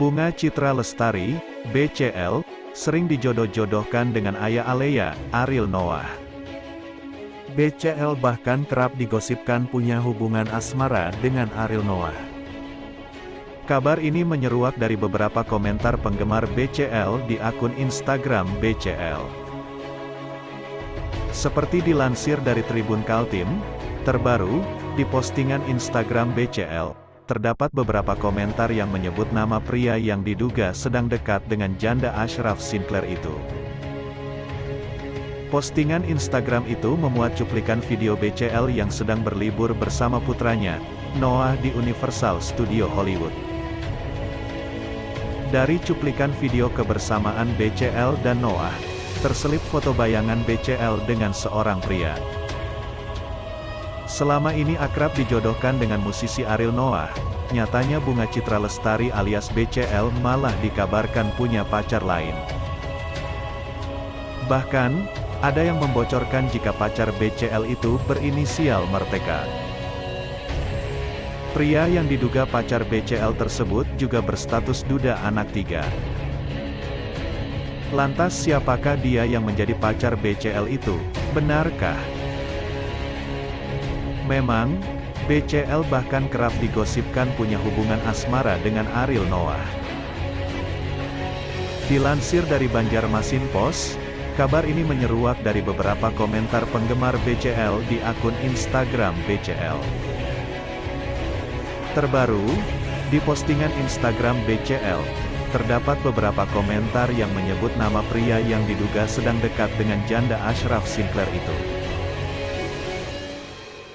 Bunga Citra Lestari, BCL, sering dijodoh-jodohkan dengan ayah Alea, Ariel Noah. BCL bahkan kerap digosipkan punya hubungan asmara dengan Ariel Noah. Kabar ini menyeruak dari beberapa komentar penggemar BCL di akun Instagram BCL. Seperti dilansir dari Tribun Kaltim, terbaru, di postingan Instagram BCL, terdapat beberapa komentar yang menyebut nama pria yang diduga sedang dekat dengan janda Ashraf Sinclair itu. Postingan Instagram itu memuat cuplikan video BCL yang sedang berlibur bersama putranya, Noah di Universal Studio Hollywood. Dari cuplikan video kebersamaan BCL dan Noah, terselip foto bayangan BCL dengan seorang pria. Selama ini akrab dijodohkan dengan musisi Ariel Noah, nyatanya Bunga Citra Lestari alias BCL malah dikabarkan punya pacar lain. Bahkan, ada yang membocorkan jika pacar BCL itu berinisial Merteka. Pria yang diduga pacar BCL tersebut juga berstatus duda anak 3. Lantas siapakah dia yang menjadi pacar BCL itu, benarkah? Memang, BCL bahkan kerap digosipkan punya hubungan asmara dengan Ariel Noah. Dilansir dari Banjarmasin Post, kabar ini menyeruak dari beberapa komentar penggemar BCL di akun Instagram BCL. Terbaru, di postingan Instagram BCL, terdapat beberapa komentar yang menyebut nama pria yang diduga sedang dekat dengan janda Ashraf Sinclair itu.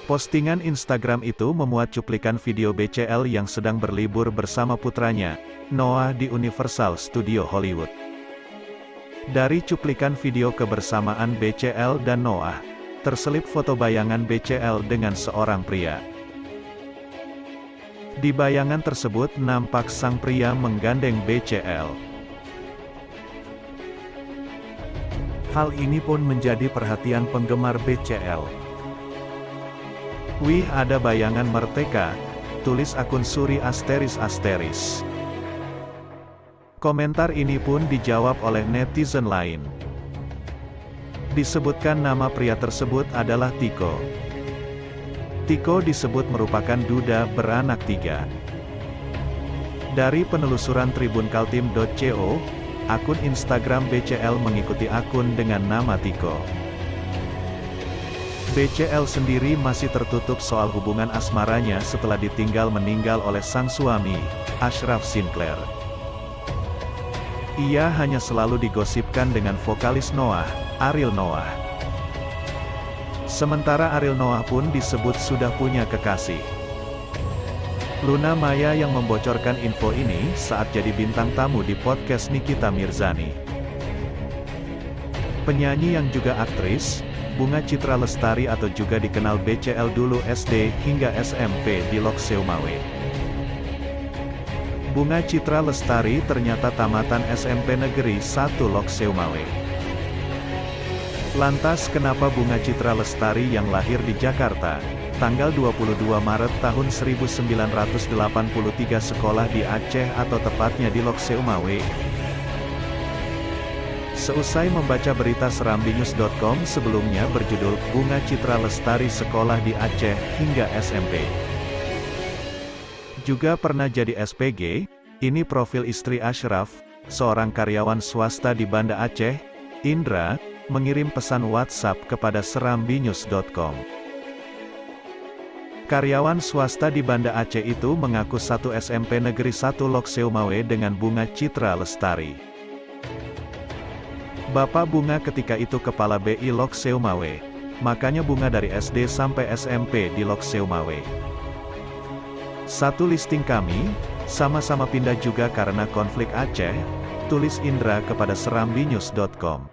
Postingan Instagram itu memuat cuplikan video BCL yang sedang berlibur bersama putranya, Noah di Universal Studio Hollywood. Dari cuplikan video kebersamaan BCL dan Noah, terselip foto bayangan BCL dengan seorang pria. Di bayangan tersebut nampak sang pria menggandeng BCL. Hal ini pun menjadi perhatian penggemar BCL. "Wih, ada bayangan Merteka," tulis akun Suri ****. Komentar ini pun dijawab oleh netizen lain. Disebutkan nama pria tersebut adalah Tiko. Tiko disebut merupakan duda beranak 3. Dari penelusuran tribunkaltim.co, akun Instagram BCL mengikuti akun dengan nama Tiko. BCL sendiri masih tertutup soal hubungan asmaranya setelah ditinggal meninggal oleh sang suami, Ashraf Sinclair. Ia hanya selalu digosipkan dengan vokalis Noah, Ariel Noah. Sementara Ariel Noah pun disebut sudah punya kekasih. Luna Maya yang membocorkan info ini saat jadi bintang tamu di podcast Nikita Mirzani. Penyanyi yang juga aktris, Bunga Citra Lestari atau juga dikenal BCL dulu SD hingga SMP di Lokseumawe. Bunga Citra Lestari ternyata tamatan SMP Negeri 1 Lokseumawe. Lantas kenapa Bunga Citra Lestari yang lahir di Jakarta, tanggal 22 Maret tahun 1983 sekolah di Aceh atau tepatnya di Lokseumawe? Seusai membaca berita serambinews.com sebelumnya berjudul Bunga Citra Lestari sekolah di Aceh hingga SMP. Juga pernah jadi SPG, ini profil istri Ashraf, seorang karyawan swasta di Banda Aceh, Indra, mengirim pesan WhatsApp kepada serambinews.com. Karyawan swasta di Banda Aceh itu mengaku satu SMP Negeri 1 Lokseumawe dengan Bunga Citra Lestari. Bapak Bunga ketika itu Kepala BI Lokseumawe, makanya Bunga dari SD sampai SMP di Lokseumawe. Satu listing kami, sama-sama pindah juga karena konflik Aceh, tulis Indra kepada serambinews.com.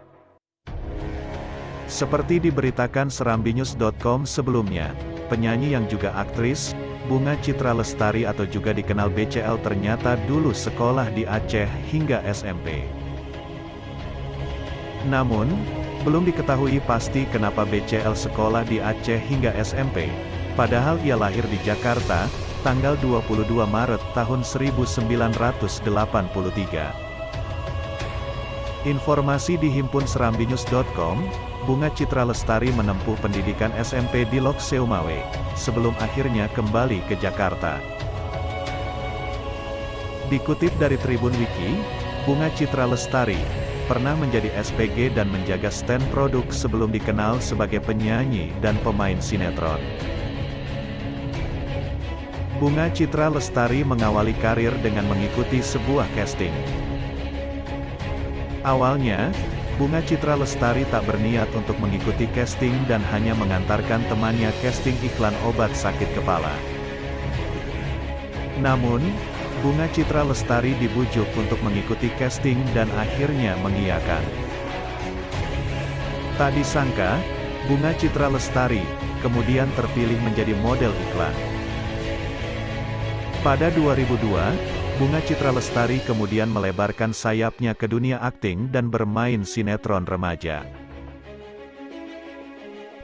Seperti diberitakan serambinews.com sebelumnya, penyanyi yang juga aktris, Bunga Citra Lestari atau juga dikenal BCL ternyata dulu sekolah di Aceh hingga SMP. Namun, belum diketahui pasti kenapa BCL sekolah di Aceh hingga SMP, padahal ia lahir di Jakarta, tanggal 22 Maret tahun 1983. Informasi dihimpun serambinews.com, Bunga Citra Lestari menempuh pendidikan SMP di Lok Seumawe, sebelum akhirnya kembali ke Jakarta. Dikutip dari Tribun Wiki, Bunga Citra Lestari pernah menjadi SPG dan menjaga stand produk sebelum dikenal sebagai penyanyi dan pemain sinetron. Bunga Citra Lestari mengawali karir dengan mengikuti sebuah casting. Awalnya, Bunga Citra Lestari tak berniat untuk mengikuti casting dan hanya mengantarkan temannya casting iklan obat sakit kepala. Namun, Bunga Citra Lestari dibujuk untuk mengikuti casting dan akhirnya mengiyakan. Tak disangka, Bunga Citra Lestari kemudian terpilih menjadi model iklan. Pada 2002, Bunga Citra Lestari kemudian melebarkan sayapnya ke dunia akting dan bermain sinetron remaja.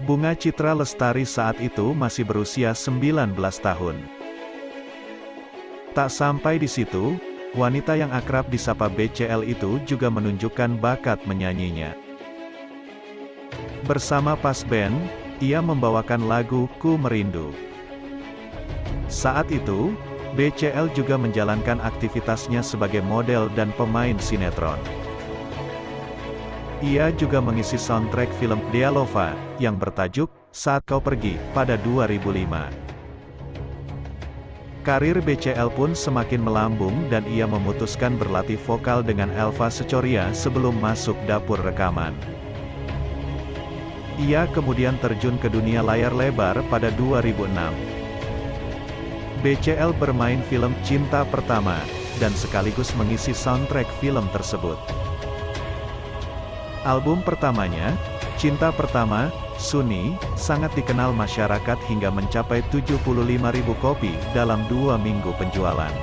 Bunga Citra Lestari saat itu masih berusia 19 tahun. Tak sampai di situ, wanita yang akrab disapa BCL itu juga menunjukkan bakat menyanyinya. Bersama pas band, ia membawakan lagu Ku Merindu. Saat itu, BCL juga menjalankan aktivitasnya sebagai model dan pemain sinetron. Ia juga mengisi soundtrack film Dealova, yang bertajuk Saat Kau Pergi, pada 2005. Karir BCL pun semakin melambung dan ia memutuskan berlatih vokal dengan Elva Secoria sebelum masuk dapur rekaman. Ia kemudian terjun ke dunia layar lebar pada 2006. BCL bermain film Cinta Pertama, dan sekaligus mengisi soundtrack film tersebut. Album pertamanya, Cinta Pertama, Sunni, sangat dikenal masyarakat hingga mencapai 75.000 kopi dalam 2 minggu penjualan.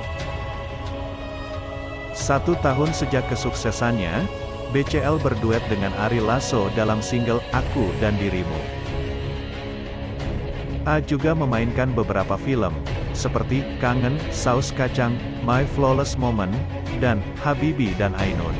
1 tahun sejak kesuksesannya, BCL berduet dengan Ari Lasso dalam single Aku dan Dirimu. A juga memainkan beberapa film, seperti Kangen, Saus Kacang, My Flawless Moment, dan Habibi dan Ainun.